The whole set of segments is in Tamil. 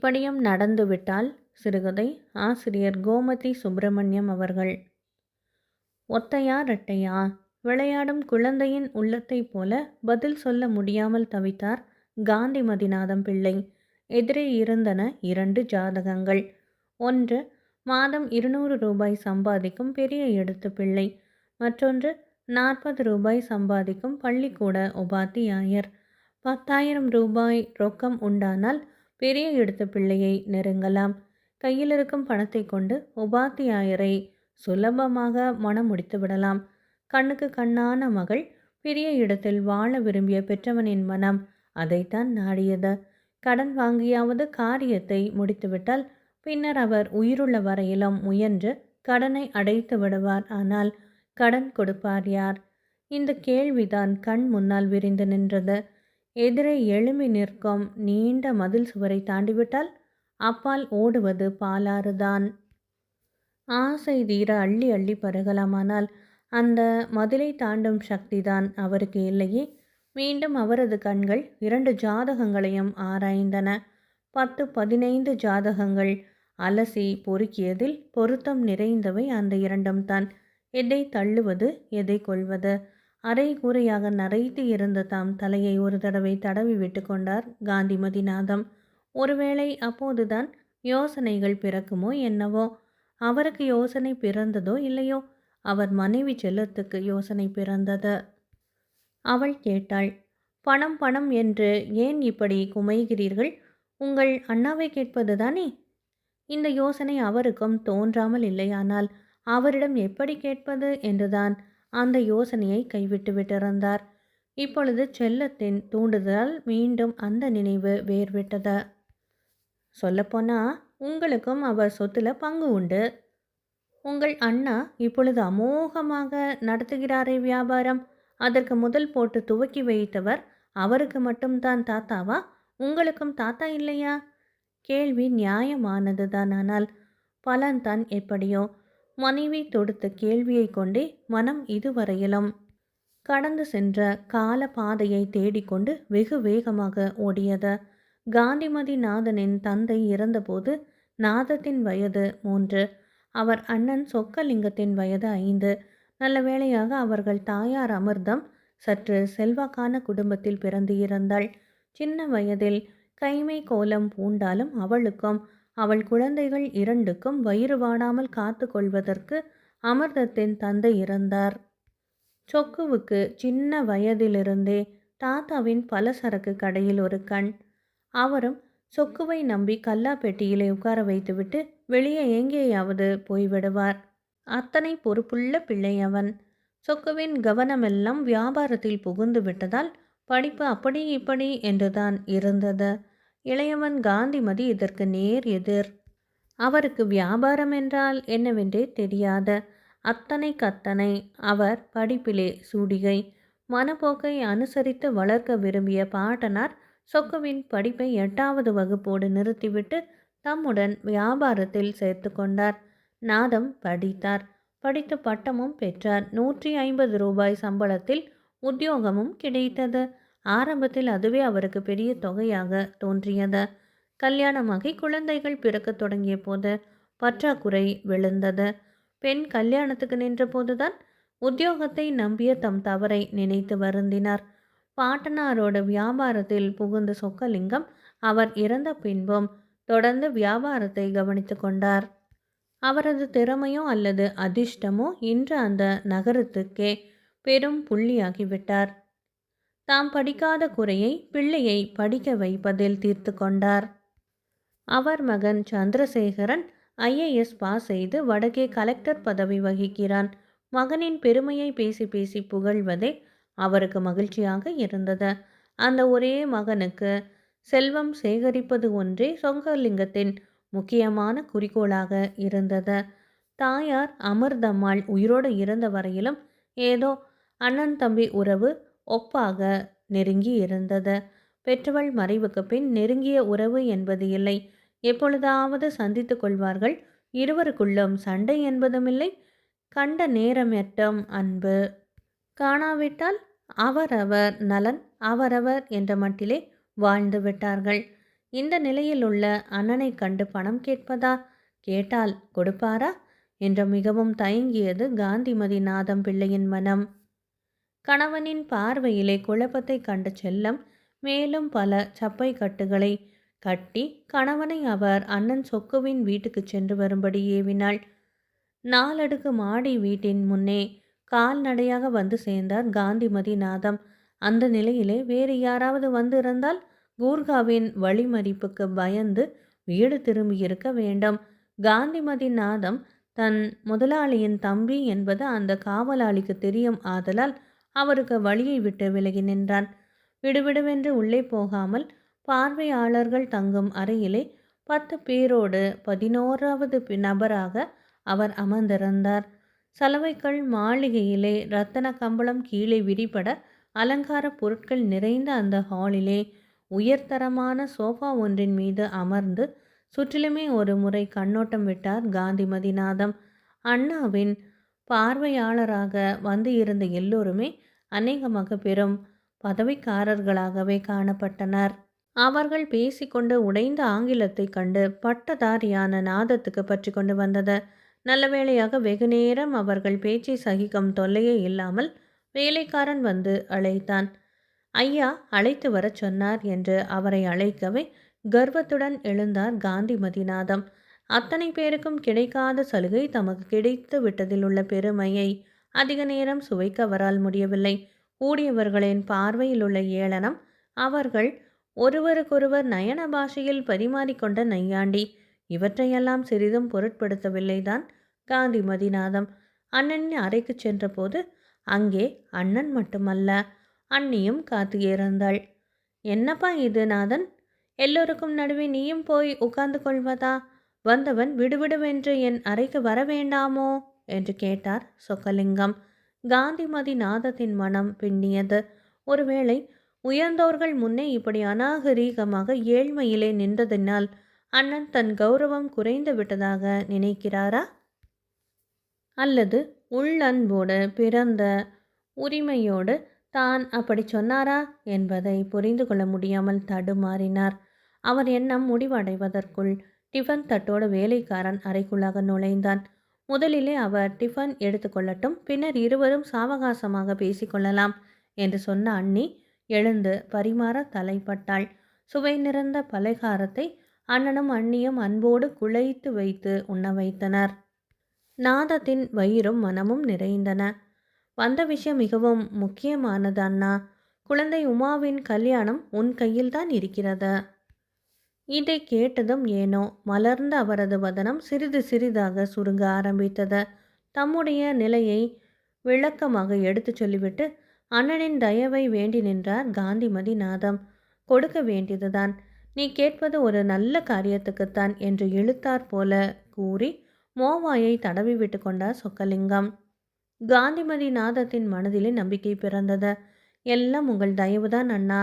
இப்படியும் நடந்துவிட்டால். சிறுகதை ஆசிரியர் கோமதி சுப்பிரமணியம் அவர்கள். ஒத்தையா ரெட்டையா? விளையாடும் குழந்தையின் உள்ளத்தைப் போல பதில் சொல்ல முடியாமல் தவித்தார் காந்தி மதிநாதம் பிள்ளை. எதிரே இருந்தன 2 ஜாதகங்கள். ஒன்று மாதம் 200 ரூபாய் சம்பாதிக்கும் பெரிய எடுத்து பிள்ளை. மற்றொன்று 40 ரூபாய் சம்பாதிக்கும் பள்ளிக்கூட உபாத்தியாயர். 10,000 ரூபாய் ரொக்கம் உண்டானால் பெரிய எடுத்த பிள்ளையை நெருங்கலாம். கையில் இருக்கும் பணத்தை கொண்டு உபாத்தியாயரை சுலபமாக மனம் முடித்து விடலாம். கண்ணுக்கு கண்ணான மகள் பெரிய இடத்தில் வாழ விரும்பிய பெற்றவனின் மனம் அதைத்தான் நாடியது. கடன் வாங்கியாவது காரியத்தை முடித்துவிட்டால் பின்னர் அவர் உயிருள்ள வரையிலும் முயன்று கடனை அடைத்து விடுவார். ஆனால் கடன் கொடுப்பார் யார்? இந்த கேள்விதான் கண் முன்னால் விரிந்து நின்றது. எதிரே எழும்பி நிற்கும் நீண்ட மதில் சுவரை தாண்டிவிட்டால் அப்பால் ஓடுவது பாலாறுதான். ஆசை தீர அள்ளி அள்ளி பருகலாமானால் அந்த மதிலை தாண்டும் சக்திதான் அவருக்கு இல்லையே. மீண்டும் அவரது கண்கள் 2 ஜாதகங்களையும் ஆராய்ந்தன. 10-15 ஜாதகங்கள் அலசி பொறுக்கியதில் பொருத்தம் நிறைந்தவை அந்த 2ம் தான். எதை தள்ளுவது எதை கொள்வது? அரை கூரையாக நரைத்து இருந்த தாம் தலையை ஒரு தடவை தடவி விட்டு கொண்டார் காந்தி மதிநாதம். ஒருவேளை அப்போதுதான் யோசனைகள் பிறக்குமோ என்னவோ. அவருக்கு யோசனை பிறந்ததோ இல்லையோ, அவர் மனைவி செல்லத்துக்கு யோசனை பிறந்தது. அவள் கேட்டாள், பணம் பணம் என்று ஏன் இப்படி குமைகிறீர்கள்? உங்கள் அண்ணாவை கேட்பது தானே? இந்த யோசனை அவருக்கும் தோன்றாமல் இல்லையானால் அவரிடம் எப்படி கேட்பது என்றுதான் அந்த யோசனையை கைவிட்டு விட்டிருந்தார். இப்பொழுது செல்லத்தின் தூண்டுதலால் மீண்டும் அந்த நினைவு வேர்விட்டது. சொல்லப்போனா உங்களுக்கும் அவர் சொத்துல பங்கு உண்டு. உங்கள் அண்ணா இப்பொழுது அமோகமாக நடத்துகிறாரே வியாபாரம். அதற்கு முதல் போட்டு துவக்கி வைத்தவர் அவருக்கு மட்டும்தான் தாத்தாவா? உங்களுக்கும் தாத்தா இல்லையா? கேள்வி நியாயமானதுதான். ஆனால் பலன்தான் எப்படியோ. மனைவி தொடுத்த கேள்வியை கொண்டே மனம் இதுவரையிலும் கடந்து சென்ற கால பாதையை தேடிக்கொண்டு வெகு வேகமாக ஓடியது. காந்திமதி நாதனின் தந்தை இறந்தபோது நாதத்தின் வயது 3. அவர் அண்ணன் சொக்கலிங்கத்தின் வயது 5. நல்ல வேளையாக அவர்கள் தாயார் அமிர்தம் சற்று செல்வாக்கான குடும்பத்தில் பிறந்து இருந்தாள். சின்ன வயதில் கைமை கோலம் பூண்டாலும் அவளுக்கும் அவள் குழந்தைகள் 2க்கும் வயிறு வாடாமல் காத்து கொள்வதற்கு அமிர்தத்தின் தந்தை இருந்தார். சொக்குவுக்கு சின்ன வயதிலிருந்தே தாத்தாவின் பலசரக்கு கடையில் ஒரு கண். அவரும் சொக்குவை நம்பி கல்லா பெட்டியிலே உட்கார வைத்துவிட்டு வெளியே எங்கேயாவது போய்விடுவார். அத்தனை பொறுப்புள்ள பிள்ளை அவன். சொக்குவின் கவனமெல்லாம் வியாபாரத்தில் புகுந்து விட்டதால் படிப்பு அப்படி இப்படி என்றுதான் இருந்தது. இளையவன் காந்திமதி இதற்கு நேர் எதிர். அவருக்கு வியாபாரம் என்றால் என்னவென்றே தெரியாத அத்தனை அவர் படிப்பிலே சூடிகை. மனப்போக்கை அனுசரித்து வளர்க்க விரும்பிய பாட்டனார் சொக்குவின் படிப்பை 8வது வகுப்போடு நிறுத்திவிட்டு தம்முடன் வியாபாரத்தில் சேர்த்து கொண்டார். நாதம் படித்தார். படித்து பட்டமும் பெற்றார். 150 ரூபாய் சம்பளத்தில் உத்தியோகமும் கிடைத்தது. ஆரம்பத்தில் அதுவே அவருக்கு பெரிய தொகையாக தோன்றியது. கல்யாணமாகி குழந்தைகள் பிறக்க தொடங்கிய போது பற்றாக்குறை விழுந்தது. பெண் கல்யாணத்துக்கு நின்ற போதுதான் உத்தியோகத்தை நம்பிய தம் தவறை நினைத்து வருந்தினார். பாட்டனாரோட வியாபாரத்தில் புகுந்த சொக்கலிங்கம் அவர் இறந்த பின்பும் தொடர்ந்து வியாபாரத்தை கவனித்து கொண்டார். அவரது திறமையோ அல்லது அதிர்ஷ்டமோ இன்று அந்த நகரத்துக்கே பெரும் புள்ளியாகிவிட்டார். தாம் படிக்காத குறையை பிள்ளையை படிக்க வைப்பதில் தீர்த்து கொண்டார். அவர் மகன் சந்திரசேகரன் IAS பாஸ் செய்து வடக்கே கலெக்டர் பதவி வகிக்கிறான். மகனின் பெருமையை பேசி பேசி புகழ்வதே அவருக்கு மகிழ்ச்சியாக இருந்தது. அந்த ஒரே மகனுக்கு செல்வம் சேகரிப்பது ஒன்றே சொக்கலிங்கத்தின் முக்கியமான குறிக்கோளாக இருந்தது. தாயார் அமிர்தம்மாள் உயிரோடு இருந்த வரையிலும் ஏதோ அண்ணன் தம்பி உறவு ஒப்பாக நெருங்கி இருந்தது. பெற்றவள் மறைவுக்கு பின் நெருங்கிய உறவு என்பது இல்லை. எப்பொழுதாவது சந்தித்து கொள்வார்கள். இருவருக்குள்ளும் சண்டை என்பதுமில்லை. கண்ட நேரமெட்டும் அன்பு. காணாவிட்டால் அவரவர் நலன் அவரவர் என்ற மட்டிலே வாழ்ந்து விட்டார்கள். இந்த நிலையில் உள்ள அண்ணனை கண்டு பணம் கேட்பதா? கேட்டால் கொடுப்பாரா என்ற மிகவும் தயங்கியது காந்திமதி நாதம் பிள்ளையின் மனம். கணவனின் பார்வையிலே குழப்பத்தை கண்ட செல்லம் மேலும் பல சப்பை கட்டுகளை கட்டி கணவனை அவர் அண்ணன் சொக்குவின் வீட்டுக்கு சென்று வரும்படி ஏவினாள். 4 அடுக்கு மாடி வீட்டின் முன்னே கால்நடையாக வந்து சேர்ந்தார் காந்திமதி நாதம். அந்த நிலையிலே வேறு யாராவது வந்திருந்தால் கூர்காவின் வழிமறிப்புக்கு பயந்து வீடு திரும்பியிருக்க வேண்டும். காந்திமதி நாதம் தன் முதலாளியின் தம்பி என்பது அந்த காவலாளிக்கு தெரியும். ஆதலால் அவருக்கு வழியை விட்டு விலகி நின்றான். விடுவிடுவென்று உள்ளே போகாமல் பார்வையாளர்கள் தங்கும் அறையிலே 10 பேரோடு 11வது நபராக அவர் அமர்ந்திருந்தார். சலவைக்கல் மாளிகையிலே இரத்தன கம்பளம் கீழே விரிபட அலங்கார பொருட்கள் நிறைந்த அந்த ஹாலிலே உயர்தரமான சோஃபா ஒன்றின் மீது அமர்ந்து சுற்றிலுமே ஒரு முறை கண்ணோட்டம் விட்டார் காந்திமதி நாதம். அண்ணாவின் பார்வையாளராக வந்து இருந்த எல்லோருமே அநேகமாக பெரும் பதவிக்காரர்களாகவே காணப்பட்டனர். அவர்கள் பேசிக்கொண்டு உடைந்த ஆங்கிலத்தை கண்டு பட்டதாரியான நாதத்துக்கு பற்றி கொண்டு வந்தது. நல்ல வேளையாக வெகு நேரம் அவர்கள் பேச்சை சகிக்கும் தொல்லையே இல்லாமல் வேலைக்காரன் வந்து அழைத்தான். ஐயா அழைத்து வரச் சொன்னார் என்று அவரை அழைக்கவே கர்வத்துடன் எழுந்தார் காந்திமதி நாதம். அத்தனை பேருக்கும் கிடைக்காத சலுகை தமக்கு கிடைத்து விட்டதில் உள்ள பெருமையை அதிக நேரம் சுவைக்க அவரால் முடியவில்லை. கூடியவர்களின் பார்வையில் உள்ள ஏளனம், அவர்கள் ஒருவருக்கொருவர் நயன பாஷையில் பரிமாறிக்கொண்ட நையாண்டி, இவற்றையெல்லாம் சிறிதும் பொருட்படுத்தவில்லைதான் காந்திமதி நாதம். அண்ணனின் அறைக்கு சென்றபோது அங்கே அண்ணன் மட்டுமல்ல, அண்ணியும் காத்து இருந்தாள். என்னப்பா இது நாதன், எல்லோருக்கும் நடுவே நீயும் போய் உட்கார்ந்து கொள்வதா? வந்தவன் விடுவிடுவென்று என் அறைக்கு வர வேண்டாமோ என்று கேட்டார் சொக்கலிங்கம். காந்திமதி நாதத்தின் மனம் பின்னியது. ஒருவேளை உயர்ந்தோர்கள் முன்னே இப்படி அநாகரீகமாக ஏழ்மையிலே நின்றதினால் அண்ணன் தன் கௌரவம் குறைந்து விட்டதாக நினைக்கிறாரா? அல்லது உள்ளன்போடு பிறந்த உரிமையோடு தான் அப்படி சொன்னாரா என்பதை புரிந்து கொள்ள முடியாமல் தடுமாறினார். அவர் எண்ணம் முடிவடைவதற்குள் டிஃபன் தட்டோடு வேலைக்காரன் அறைக்குள்ளாக நுழைந்தான். முதலிலே அவர் டிஃபன் எடுத்துக்கொள்ளட்டும், பின்னர் இருவரும் சாவகாசமாக பேசிக்கொள்ளலாம் என்று சொன்ன அண்ணி எழுந்து பரிமாற தலைப்பட்டாள். சுவை நிறைந்த பலகாரத்தை அண்ணனும் அண்ணியும் அன்போடு குழைத்து வைத்து உண்ண வைத்தனர். நாதத்தின் வயிறும் மனமும் நிறைந்தன. வந்த விஷயம் மிகவும் முக்கியமானது அண்ணா. குழந்தை உமாவின் கல்யாணம் உன் கையில்தான் இருக்கிறது. இதை கேட்டதும் ஏனோ மலர்ந்த அவரது வதனம் சிறிது சிறிதாக சுருங்க ஆரம்பித்தது. தம்முடைய நிலையை விளக்கமாக எடுத்து சொல்லிவிட்டு அண்ணனின் தயவை வேண்டி நின்றார் காந்திமதி நாதம். கொடுக்க வேண்டியதுதான், நீ கேட்பது ஒரு நல்ல காரியத்துக்குத்தான் என்று இழுத்தாற் போல கூறி மோவாயை தடவி விட்டு கொண்டார் சொக்கலிங்கம். காந்திமதி நாதத்தின் மனதிலே நம்பிக்கை பிறந்தது. எல்லாம் உங்கள் தயவுதான் அண்ணா,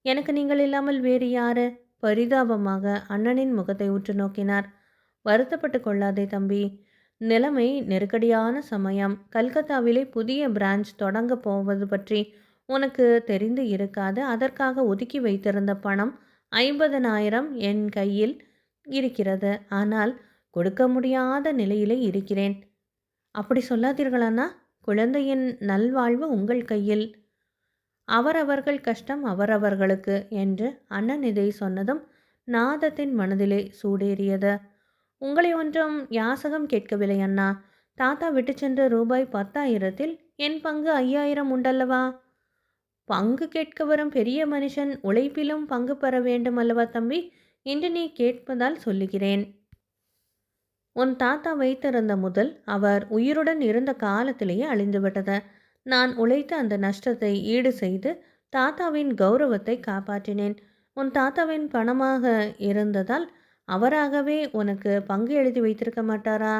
எனக்கு நீங்கள் இல்லாமல் வேறு யாரு? பரிதாபமாக அண்ணனின் முகத்தை உற்று நோக்கினார். வருத்தப்பட்டு கொள்ளாதே தம்பி, நிலைமை நெருக்கடியான சமயம். கல்கத்தாவிலே புதிய பிரான்ச் தொடங்க போவது பற்றி உனக்கு தெரிந்து இருக்காது. அதற்காக ஒதுக்கி வைத்திருந்த பணம் 50,000 என் கையில் இருக்கிறது. ஆனால் கொடுக்க முடியாத நிலையிலே இருக்கிறேன். அப்படி சொல்லாதீர்களாண்ணா, குழந்தையின் நல்வாழ்வு உங்கள் கையில். அவரவர்கள் கஷ்டம் அவரவர்களுக்கு என்று அண்ணன் இதை சொன்னதும் நாதத்தின் மனதிலே சூடேறியது. உங்களை ஒன்றும் யாசகம் கேட்கவில்லை அண்ணா. தாத்தா விட்டு சென்ற ரூபாய் 10,000ல் என் பங்கு 5,000 உண்டல்லவா? பங்கு கேட்க வரும் பெரிய மனுஷன் உழைப்பிலும் பங்கு பெற வேண்டும் அல்லவா தம்பி? என்று நீ கேட்பதால் சொல்லுகிறேன். உன் தாத்தா வைத்திருந்த முதல் அவர் உயிருடன் இருந்த காலத்திலேயே அழிந்துவிட்டது. நான் உழைத்து அந்த நஷ்டத்தை ஈடு செய்து தாத்தாவின் கௌரவத்தை காப்பாற்றினேன். உன் தாத்தாவின் பணமாக இருந்ததால் அவராகவே உனக்கு பங்கு எழுதி வைத்திருக்க மாட்டாரா?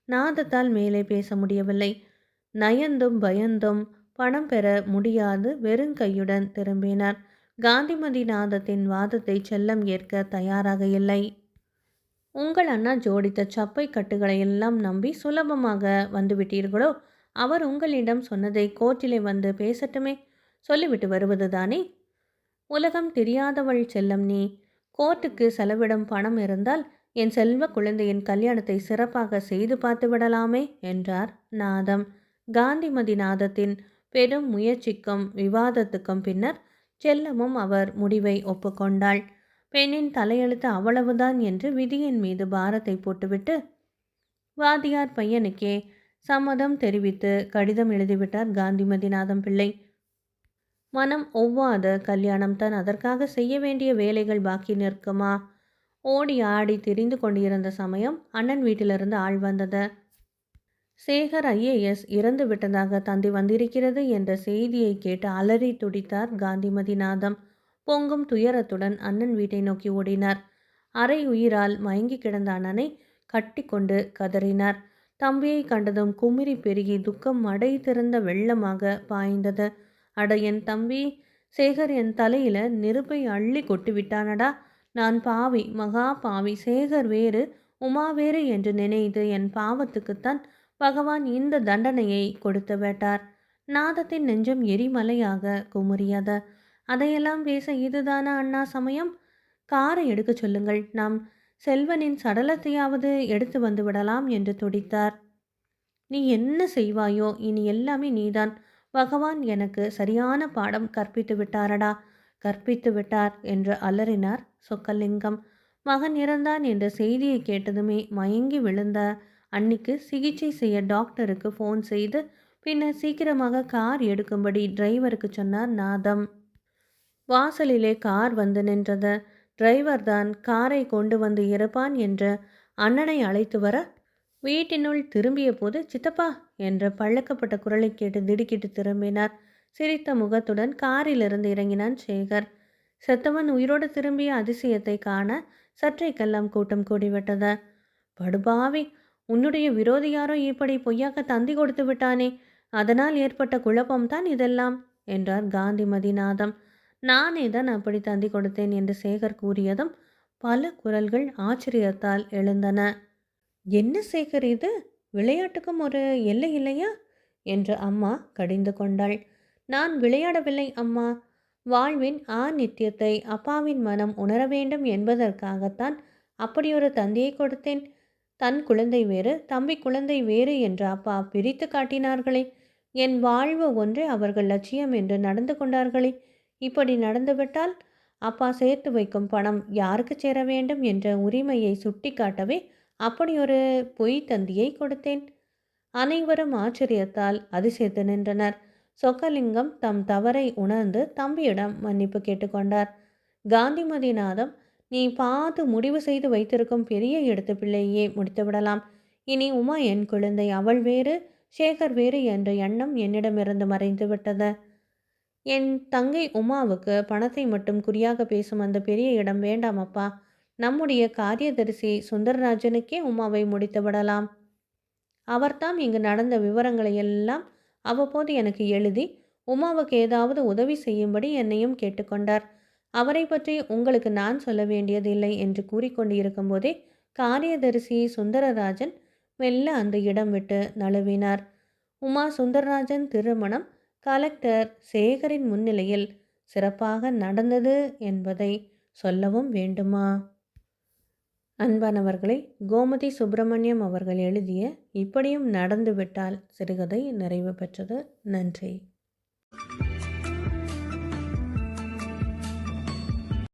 நாதத்தால் மேலே பேச முடியவில்லை. நயந்தும் பயந்தும் பணம் பெற முடியாது வெறுங்கையுடன் திரும்பினார். காந்திமதி நாதத்தின் வாதத்தை செல்லம் ஏற்க தயாராக இல்லை. உங்கள் அண்ணா ஜோடித்த சப்பை கட்டுகளை எல்லாம் நம்பி சுலபமாக வந்துவிட்டீர்களோ? அவர் உங்களிடம் சொன்னதை கோர்ட்டிலே வந்து பேசட்டுமே, சொல்லிவிட்டு வருவது தானே. உலகம் தெரியாதவள் செல்லம் நீ. கோர்ட்டுக்கு செலவிடும் பணம் இருந்தால் என் செல்வ குழந்தையின் கல்யாணத்தை சிறப்பாக செய்து பார்த்து விடலாமே என்றார் நாதம். காந்திமதி நாதத்தின் பெரும் முயற்சிக்கும் விவாதத்துக்கும் பின்னர் செல்லமும் அவர் முடிவை ஒப்புக்கொண்டாள். பெண்ணின் தலையெழுத்து அவ்வளவுதான் என்று விதியின் மீது பாரத்தை போட்டுவிட்டு வாதியார் பையனுக்கே சம்மதம் தெரிவித்து கடிதம் எழுதிவிட்டார் காந்திமதிநாதம் பிள்ளை. மனம் ஒவ்வாத கல்யாணம்தான், அதற்காக செய்ய வேண்டிய வேலைகள் பாக்கி நிற்குமா? ஓடி ஆடி திரிந்து கொண்டிருந்த சமயம் அண்ணன் வீட்டிலிருந்து ஆள் வந்தது. சேகர் ஐஏஎஸ் இறந்து விட்டதாக தந்தி வந்திருக்கிறது என்ற செய்தியை கேட்டு அலறி துடித்தார் காந்திமதிநாதம். பொங்கும் துயரத்துடன் அண்ணன் வீட்டை நோக்கி ஓடினார். அரை உயிரால் மயங்கி கிடந்த அண்ணனை கட்டி கொண்டு கதறினார். தம்பியை கண்டதும் குமிரி பெருகி துக்கம் மடை திறந்த வெள்ளமாக பாய்ந்தது. அட என் தம்பி! சேகர் என் தலையில நெருப்பை அள்ளி கொட்டி விட்டானடா. நான் பாவி, மகா பாவி. சேகர் வேறு, உமா வேறு என்று நினைத்து என் பாவத்துக்குத்தான் பகவான் இந்த தண்டனையை கொடுத்து விட்டார். நாதத்தின் நெஞ்சம் எரிமலையாக குமுறியது. அதையெல்லாம் பேச இதுதானா அண்ணா சமயம்? காரை எடுக்க சொல்லுங்கள், நாம் செல்வனின் சடலத்தையாவது எடுத்து வந்து விடலாம் என்று துடித்தார். நீ என்ன செய்வாயோ, இனி எல்லாமே நீதான். பகவான் எனக்கு சரியான பாடம் கற்பித்து விட்டாரடா, கற்பித்து விட்டார் என்று அலறினார் சொக்கலிங்கம். மகன் இறந்தான் என்ற செய்தியை கேட்டதுமே மயங்கி விழுந்த அன்னிக்கு சிகிச்சை செய்ய டாக்டருக்கு ஃபோன் செய்து பின்னர் சீக்கிரமாக கார் எடுக்கும்படி டிரைவருக்கு சொன்னார் நாதம். வாசலிலே கார் வந்து நின்றது. டிரைவர் தான் காரை கொண்டு வந்து இருப்பான் என்று அண்ணனை அழைத்து வர வீட்டினுள் திரும்பிய போது சித்தப்பா என்ற பழக்கப்பட்ட குரலை கேட்டு திடுக்கிட்டு திரும்பினார். சிரித்த முகத்துடன் காரிலிருந்து இறங்கினான் சேகர். செத்தவன் உயிரோடு திரும்பிய அதிசயத்தை காண சற்றைக்கெல்லாம் கூட்டம் கூடிவிட்டது. படுபாவி, உன்னுடைய விரோதி யாரோ இப்படி பொய்யாக தந்தி கொடுத்து விட்டானே, அதனால் ஏற்பட்ட குழப்பம்தான் இதெல்லாம் என்றார் காந்திமதிநாதம். நானே தான் அப்படி தந்தி கொடுத்தேன் என்று சேகர் கூறியதும் பல குரல்கள் ஆச்சரியத்தால் எழுந்தன. என்ன சேகர் இது? விளையாட்டுக்கும் ஒரு எல்லை இல்லையா என்று அம்மா கடிந்து கொண்டாள். நான் விளையாடவில்லை அம்மா. வாழ்வின் நித்தியத்தை அப்பாவின் மனம் உணர வேண்டும் என்பதற்காகத்தான் அப்படியொரு தந்தியை கொடுத்தேன். தன் குழந்தை வேறு, தம்பி குழந்தை வேறு என்று அப்பா பிரித்து காட்டினார்களே. என் வாழ்வு ஒன்றே அவர்கள் லட்சியம் என்று நடந்து கொண்டார்களே. இப்படி நடந்துவிட்டால் அப்பா சேர்த்து வைக்கும் பணம் யாருக்கு சேர வேண்டும் என்ற உரிமையை சுட்டி காட்டவே அப்படி ஒரு பொய் தந்தியை கொடுத்தேன். அனைவரும் ஆச்சரியத்தால் அதிசயித்து நின்றனர். சொக்கலிங்கம் தம் தவறை உணர்ந்து தம்பியிடம் மன்னிப்பு கேட்டுக்கொண்டார். காந்திமதிநாதம், நீ பார்த்து முடிவு செய்து வைத்திருக்கும் பெரிய எடுத்து பிள்ளையே முடித்துவிடலாம். இனி உமா என் குழந்தை, அவள் வேறு, சேகர் வேறு என்ற எண்ணம் என்னிடமிருந்து மறைந்து விட்டது. என் தங்கை உமாவுக்கு பணத்தை மட்டும் குறியாக பேசும் அந்த பெரிய இடம் வேண்டாம் அப்பா. நம்முடைய காரியதரிசி சுந்தரராஜனுக்கே உமாவை முடித்து விடலாம். அவர்தாம் இங்கு நடந்த விவரங்களை எல்லாம் அவ்வப்போது எனக்கு எழுதி உமாவுக்கு ஏதாவது உதவி செய்யும்படி என்னையும் கேட்டுக்கொண்டார். அவரை பற்றி உங்களுக்கு நான் சொல்ல வேண்டியதில்லை என்று கூறிக்கொண்டு இருக்கும்போதே காரியதரிசி சுந்தரராஜன் மெல்ல அந்த இடம் விட்டு நழுவினார். உமா சுந்தரராஜன் திருமணம் கலெக்டர் சேகரின் முன்னிலையில் சிறப்பாக நடந்தது என்பதை சொல்லவும் வேண்டுமா? அன்பானவர்களை, கோமதி சுப்பிரமணியம் அவர்கள் எழுதிய இப்படியும் நடந்துவிட்டால் சிறுகதை நிறைவு பெற்றது. நன்றி.